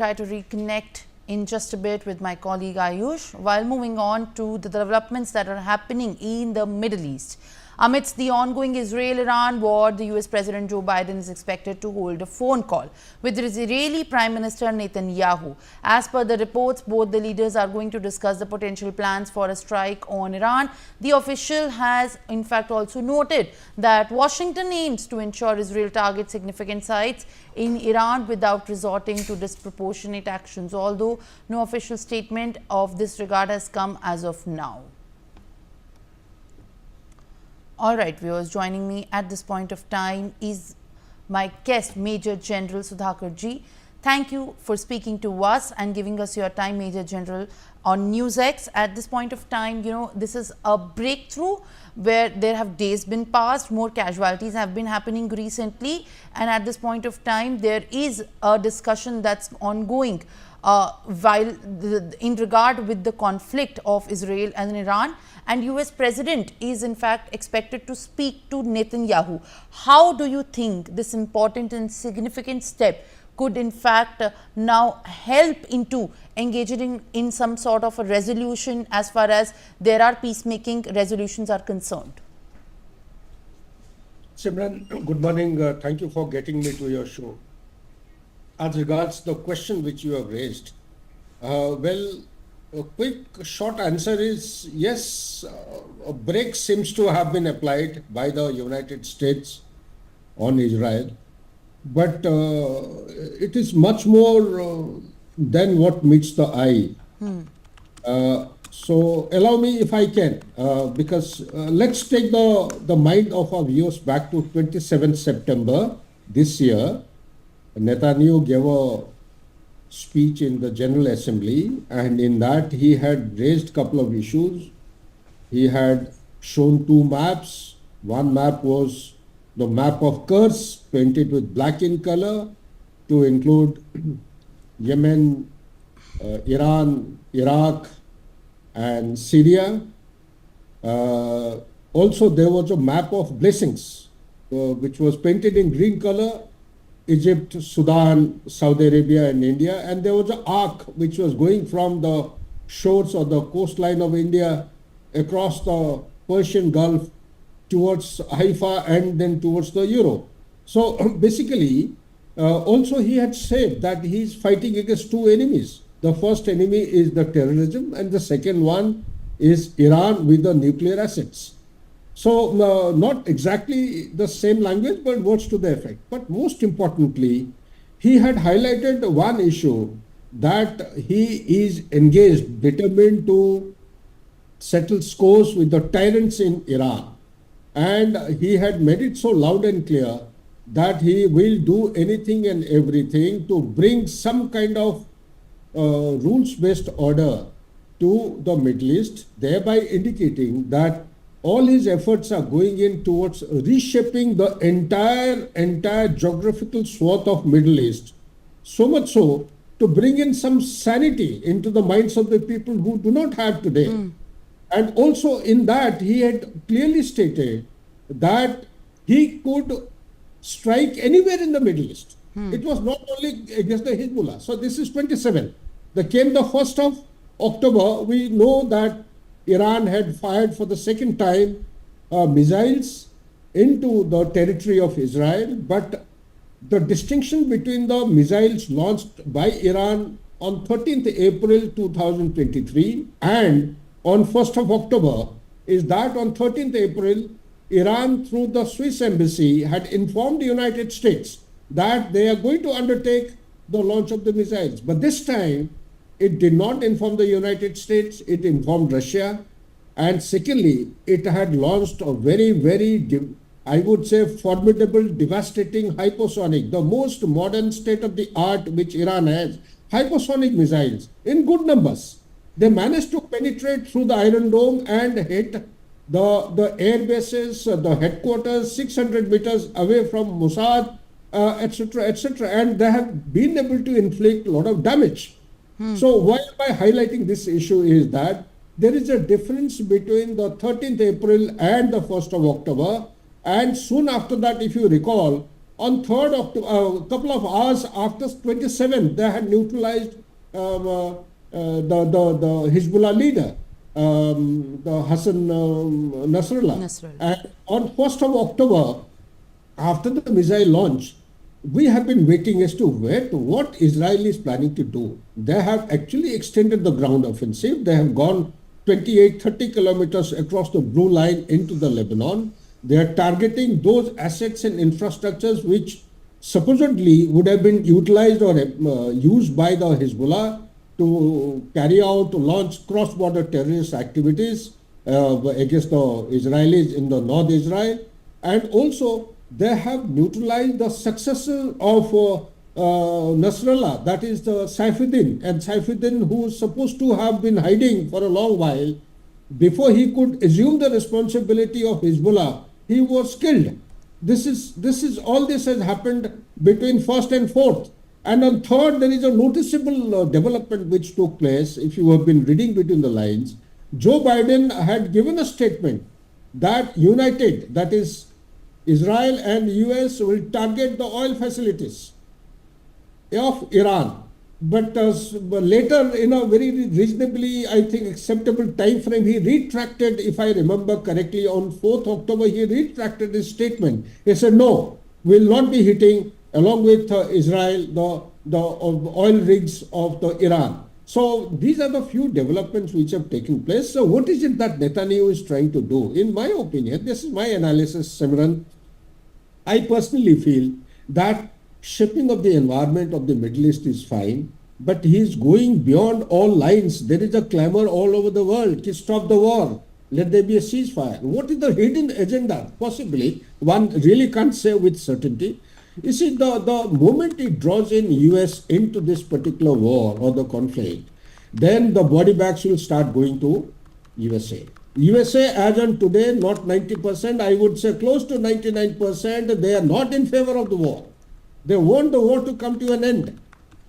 try to reconnect in just a bit with my colleague Ayush while moving on to the developments that are happening in the Middle East. Amidst the ongoing Israel-Iran war, the US President Joe Biden is expected to hold a phone call with the Israeli Prime Minister Netanyahu. As per the reports, both the leaders are going to discuss the potential plans for a strike on Iran. The official has in fact also noted that Washington aims to ensure Israel targets significant sites in Iran without resorting to disproportionate actions, although no official statement of this regard has come as of now. All right, viewers, joining me at this point of time is my guest, Major General Sudhakar Ji. Thank you for speaking to us and giving us your time, Major General, on NewsX. At this point of time, this is a breakthrough where there have days been passed, more casualties have been happening recently, and at this point of time, there is a discussion that's ongoing in regard with the conflict of Israel and Iran, and US President is in fact expected to speak to Netanyahu. How do you think this important and significant step could in fact now help into engaging in some sort of a resolution as far as there are peacemaking resolutions are concerned? Simran, good morning. Thank you for getting me to your show. As regards the question which you have raised, a quick short answer is yes, a brake seems to have been applied by the United States on Israel, but it is much more than what meets the eye. So allow me if I can, because let's take the mind of our viewers back to 27th September this year. Netanyahu gave a speech in the General Assembly, and in that he had raised a couple of issues. He had shown two maps. One map was the map of curse painted with black in color to include Yemen, Iran, Iraq and Syria. Also there was a map of blessings which was painted in green color, Egypt, Sudan, Saudi Arabia and India, and there was an arc which was going from the shores or the coastline of India across the Persian Gulf towards Haifa and then towards the Europe. So basically, also he had said that he is fighting against two enemies. The first enemy is the terrorism and the second one is Iran with the nuclear assets. So not exactly the same language, but words to the effect. But most importantly, he had highlighted one issue, that he is engaged, determined to settle scores with the tyrants in Iran. And he had made it so loud and clear that he will do anything and everything to bring some kind of rules-based order to the Middle East, thereby indicating that all his efforts are going in towards reshaping the entire geographical swath of Middle East. So much so to bring in some sanity into the minds of the people who do not have today. And also in that he had clearly stated that he could strike anywhere in the Middle East. It was not only against the Hezbollah. So this is 27. There came the 1st of October. We know that Iran had fired for the second time missiles into the territory of Israel, but the distinction between the missiles launched by Iran on 13th April 2023 and on 1st of October is that on 13th April, Iran through the Swiss embassy had informed the United States that they are going to undertake the launch of the missiles. But this time, it did not inform the United States, it informed Russia. And secondly, it had launched a very, I would say, formidable, devastating hypersonic, the most modern state-of-the-art which Iran has, hypersonic missiles in good numbers. They managed to penetrate through the Iron Dome and hit the air bases, the headquarters, 600 meters away from Mossad, etc., etc. And they have been able to inflict a lot of damage. So why am I highlighting this issue is that there is a difference between the 13th April and the 1st of October. And soon after that, if you recall, On 3rd October, a couple of hours after 27th, they had neutralized the Hezbollah leader, the Hassan Nasrallah. Nasrallah. And on 1st of October, after the missile launch, we have been waiting as to what Israel is planning to do. They have actually extended the ground offensive. They have gone 28, 30 kilometers across the blue line into the Lebanon. They are targeting those assets and infrastructures which supposedly would have been utilized or used by the Hezbollah to carry out, to launch cross-border terrorist activities against the Israelis in the North Israel. And also, they have neutralized the successor of Nasrallah, that is the Saifuddin. And Saifuddin, who is supposed to have been hiding for a long while, before he could assume the responsibility of Hezbollah, he was killed. All this has happened between 1st and 4th. And on 3rd, there is a noticeable development which took place. If you have been reading between the lines, Joe Biden had given a statement that united, that is, Israel and US will target the oil facilities of Iran. But later, in a very reasonably, I think, acceptable time frame, he retracted, if I remember correctly, on 4th October, he retracted his statement. He said, no, we'll not be hitting, along with Israel, the oil rigs of the Iran. So these are the few developments which have taken place. So what is it that Netanyahu is trying to do? In my opinion, this is my analysis, Simran, I personally feel that shaping of the environment of the Middle East is fine, but he is going beyond all lines. There is a clamor all over the world to stop the war. Let there be a ceasefire. What is the hidden agenda? Possibly, one really can't say with certainty. You see, the moment it draws in US into this particular war or the conflict, then the body bags will start going to USA. USA, as on today, not 90%, I would say close to 99%, they are not in favor of the war. They want the war to come to an end.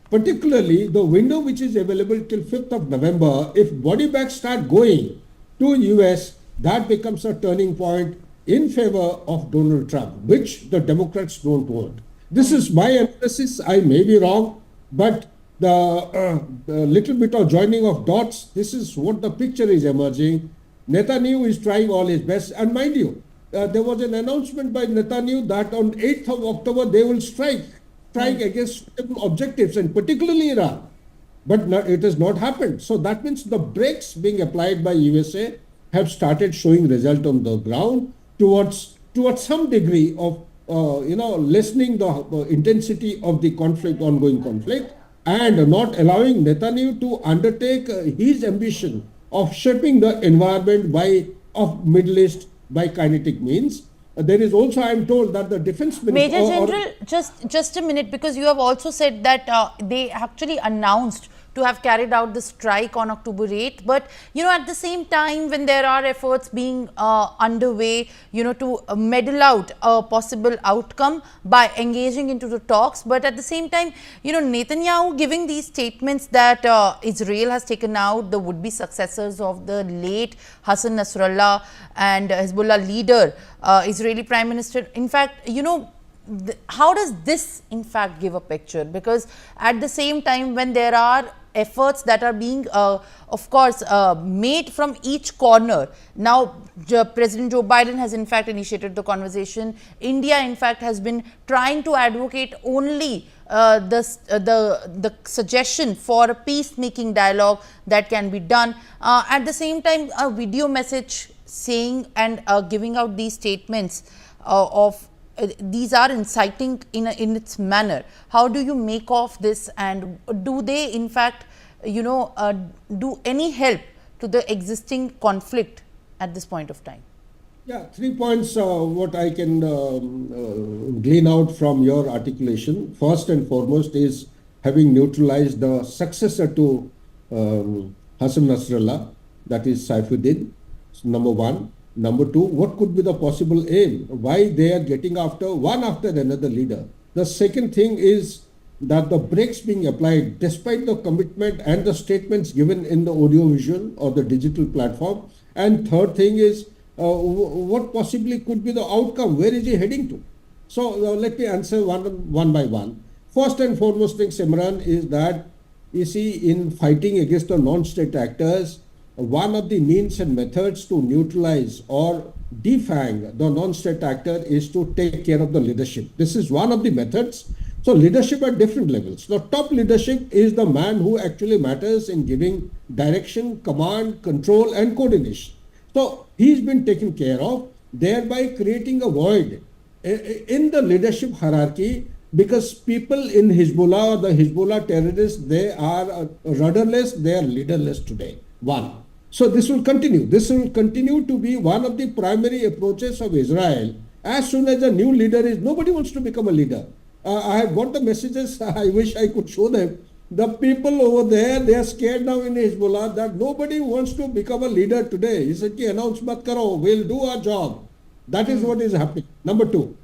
Particularly, the window which is available till 5th of November, if body bags start going to US, that becomes a turning point in favor of Donald Trump, which the Democrats don't want. This is my analysis. I may be wrong, but the little bit of joining of dots, this is what the picture is emerging. Netanyahu is trying all his best. And mind you, there was an announcement by Netanyahu that on 8th of October they will strike against objectives, and particularly Iran. But it has not happened. So that means the brakes being applied by USA have started showing result on the ground towards some degree of lessening the intensity of the conflict, ongoing conflict, and not allowing Netanyahu to undertake his ambition of shaping the environment of Middle East by kinetic means. There is also, I am told, that the defense minister... Major General, just a minute, because you have also said that they actually announced to have carried out the strike on October 8th. But, at the same time, when there are efforts being underway, to meddle out a possible outcome by engaging into the talks. But at the same time, Netanyahu giving these statements that Israel has taken out the would-be successors of the late Hassan Nasrallah and Hezbollah leader, Israeli Prime Minister. In fact, how does this in fact give a picture? Because at the same time, when there are efforts that are being of course made from each corner, now President Joe Biden has in fact initiated the conversation. India in fact has been trying to advocate only the suggestion for a peacemaking dialogue that can be done. At the same time, a video message saying and giving out these statements of these are inciting in its manner. How do you make of this, and do they in fact do any help to the existing conflict at this point of time? Yeah, 3 points what I can glean out from your articulation. First and foremost is having neutralized the successor to Hassan Nasrallah, that is Saifuddin, number one. Number two, what could be the possible aim? Why they are getting one after another leader? The second thing is that the brakes being applied despite the commitment and the statements given in the audiovisual or the digital platform. And third thing is what possibly could be the outcome? Where is he heading to? So let me answer one by one. First and foremost thing, Simran, is that you see in fighting against the non-state actors, one of the means and methods to neutralize or defang the non-state actor is to take care of the leadership. This is one of the methods. So leadership at different levels. The top leadership is the man who actually matters in giving direction, command, control, and coordination. So he's been taken care of, thereby creating a void in the leadership hierarchy, because people in Hezbollah or the Hezbollah terrorists, they are rudderless, they are leaderless today. One. So this will continue. This will continue to be one of the primary approaches of Israel. As soon as a new leader is, nobody wants to become a leader. I have got the messages, I wish I could show them. The people over there, they are scared now in Hezbollah that nobody wants to become a leader today. He said, announce mat karo, we'll do our job. That is what is happening. Number two.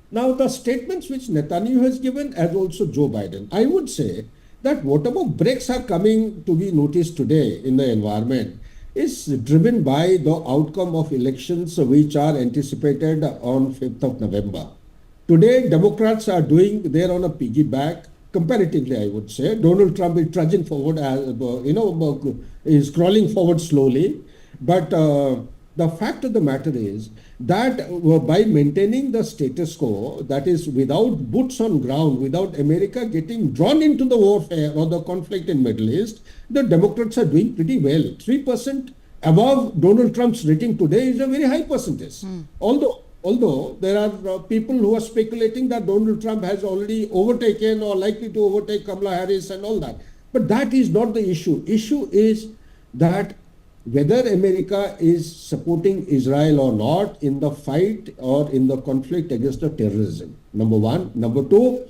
Now, the statements which Netanyahu has given, as also Joe Biden, I would say that whatever breaks are coming to be noticed today in the environment is driven by the outcome of elections which are anticipated on 5th of November. Today, Democrats are they're on a piggyback, comparatively, I would say. Donald Trump is trudging forward, is crawling forward slowly. But the fact of the matter is that by maintaining the status quo, that is without boots on ground, without America getting drawn into the warfare or the conflict in Middle East, the Democrats are doing pretty well. 3% above Donald Trump's rating today is a very high percentage. Although there are people who are speculating that Donald Trump has already overtaken or likely to overtake Kamala Harris and all that. But that is not the issue. Issue is that whether America is supporting Israel or not in the fight or in the conflict against the terrorism, number one. Number two,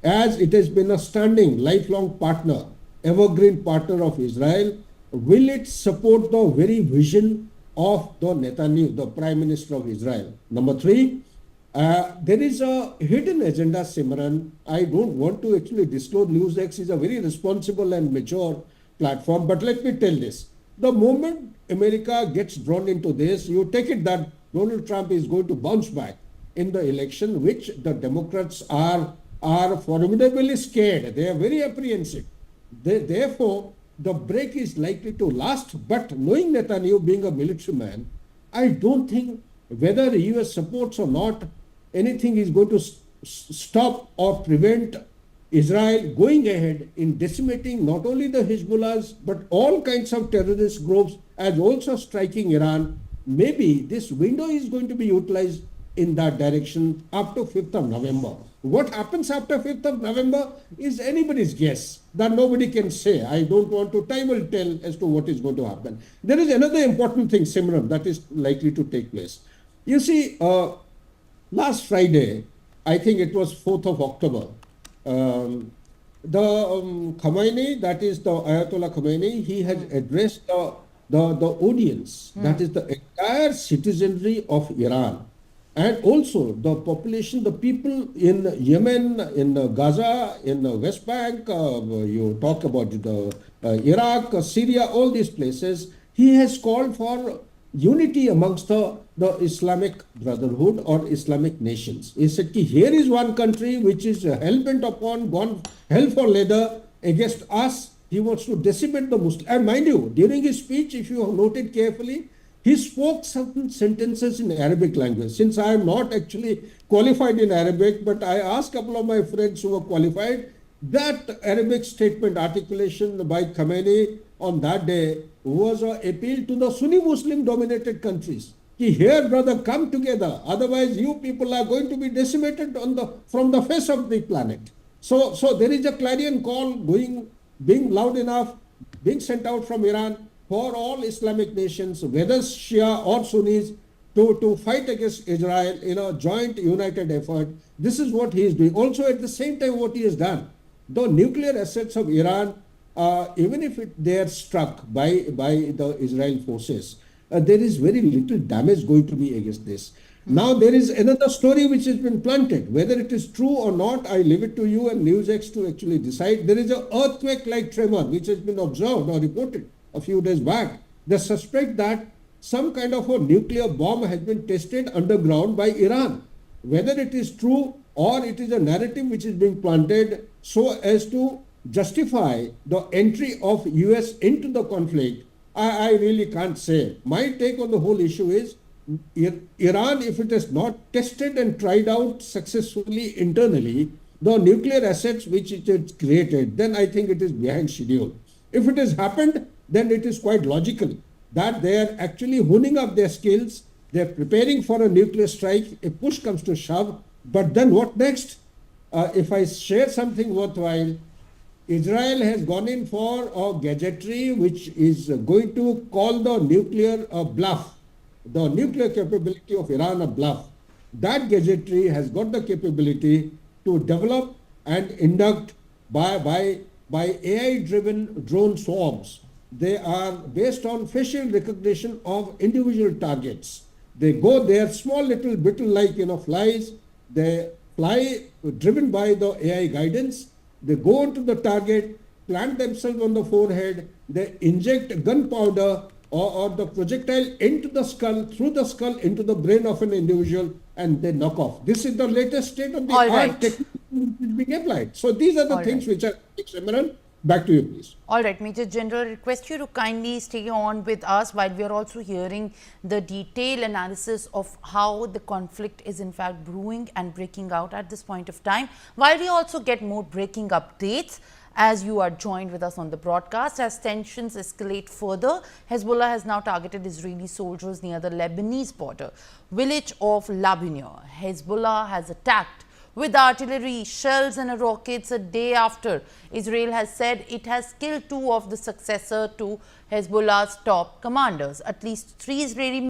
as it has been a standing, lifelong partner, evergreen partner of Israel, will it support the very vision of the Netanyahu, the Prime Minister of Israel? Number three, there is a hidden agenda, Simran. I don't want to actually disclose. NewsX is a very responsible and mature platform, but let me tell this. The moment America gets drawn into this, you take it that Donald Trump is going to bounce back in the election, which the Democrats are formidably scared. They are very apprehensive. Therefore, the break is likely to last. But knowing Netanyahu being a military man, I don't think whether US supports or not, anything is going to stop or prevent Israel going ahead in decimating not only the Hezbollahs, but all kinds of terrorist groups, as also striking Iran. Maybe this window is going to be utilized in that direction after 5th of November. What happens after 5th of November is anybody's guess. That nobody can say. I don't want to, time will tell as to what is going to happen. There is another important thing, Simran, that is likely to take place. You see, last Friday, I think it was 4th of October, Khomeini, that is the Ayatollah Khomeini, he has addressed the audience, that is the entire citizenry of Iran, and also the population, the people in Yemen, in Gaza, in the West Bank, you talk about the Iraq, Syria, all these places. He has called for unity amongst the Islamic Brotherhood or Islamic nations. He said, here is one country which is hell-bent upon, gone hell for leather against us. He wants to decimate the Muslims. And mind you, during his speech, if you have noted carefully, he spoke certain sentences in Arabic language. Since I am not actually qualified in Arabic, but I asked a couple of my friends who are qualified, that Arabic statement articulation by Khomeini on that day was an appeal to the Sunni Muslim dominated countries. Here, brother, come together. Otherwise, you people are going to be decimated from the face of the planet. So there is a clarion call being loud enough, being sent out from Iran for all Islamic nations, whether Shia or Sunnis, to fight against Israel in a joint united effort. This is what he is doing. Also, at the same time, what he has done, the nuclear assets of Iran, even if they are struck by the Israel forces, there is very little damage going to be against this. Now there is another story which has been planted. Whether it is true or not, I leave it to you and NewsX to actually decide. There is an earthquake-like tremor which has been observed or reported a few days back. They suspect that some kind of a nuclear bomb has been tested underground by Iran. whether it is true or it is a narrative which is being planted so as to justify the entry of US into the conflict, I really can't say. My take on the whole issue is Iran, if it has not tested and tried out successfully internally the nuclear assets which it has created, then I think it is behind schedule. If it has happened, then it is quite logical that they are actually honing up their skills, they are preparing for a nuclear strike, if push comes to shove. But then what next? If I share something worthwhile, Israel has gone in for a gadgetry which is going to call the nuclear a bluff, the nuclear capability of Iran a bluff. That gadgetry has got the capability to develop and induct by AI-driven drone swarms. They are based on facial recognition of individual targets. They go there, small little beetle-like flies. They fly driven by the AI guidance. They go onto the target, plant themselves on the forehead. They inject gunpowder or the projectile into the skull, through the skull into the brain of an individual, and they knock off. This is the latest state-of-the-art technique being applied. So these are the things which are ephemeral. Back to you, please. All right, Major General, request you to kindly stay on with us while we are also hearing the detailed analysis of how the conflict is in fact brewing and breaking out at this point of time, while we also get more breaking updates as you are joined with us on the broadcast. As tensions escalate further, Hezbollah has now targeted Israeli soldiers near the Lebanese border village of Labunia. Hezbollah has attacked with artillery, shells and rockets a day after Israel has said it has killed two of the successor to Hezbollah's top commanders. At least 3 Israeli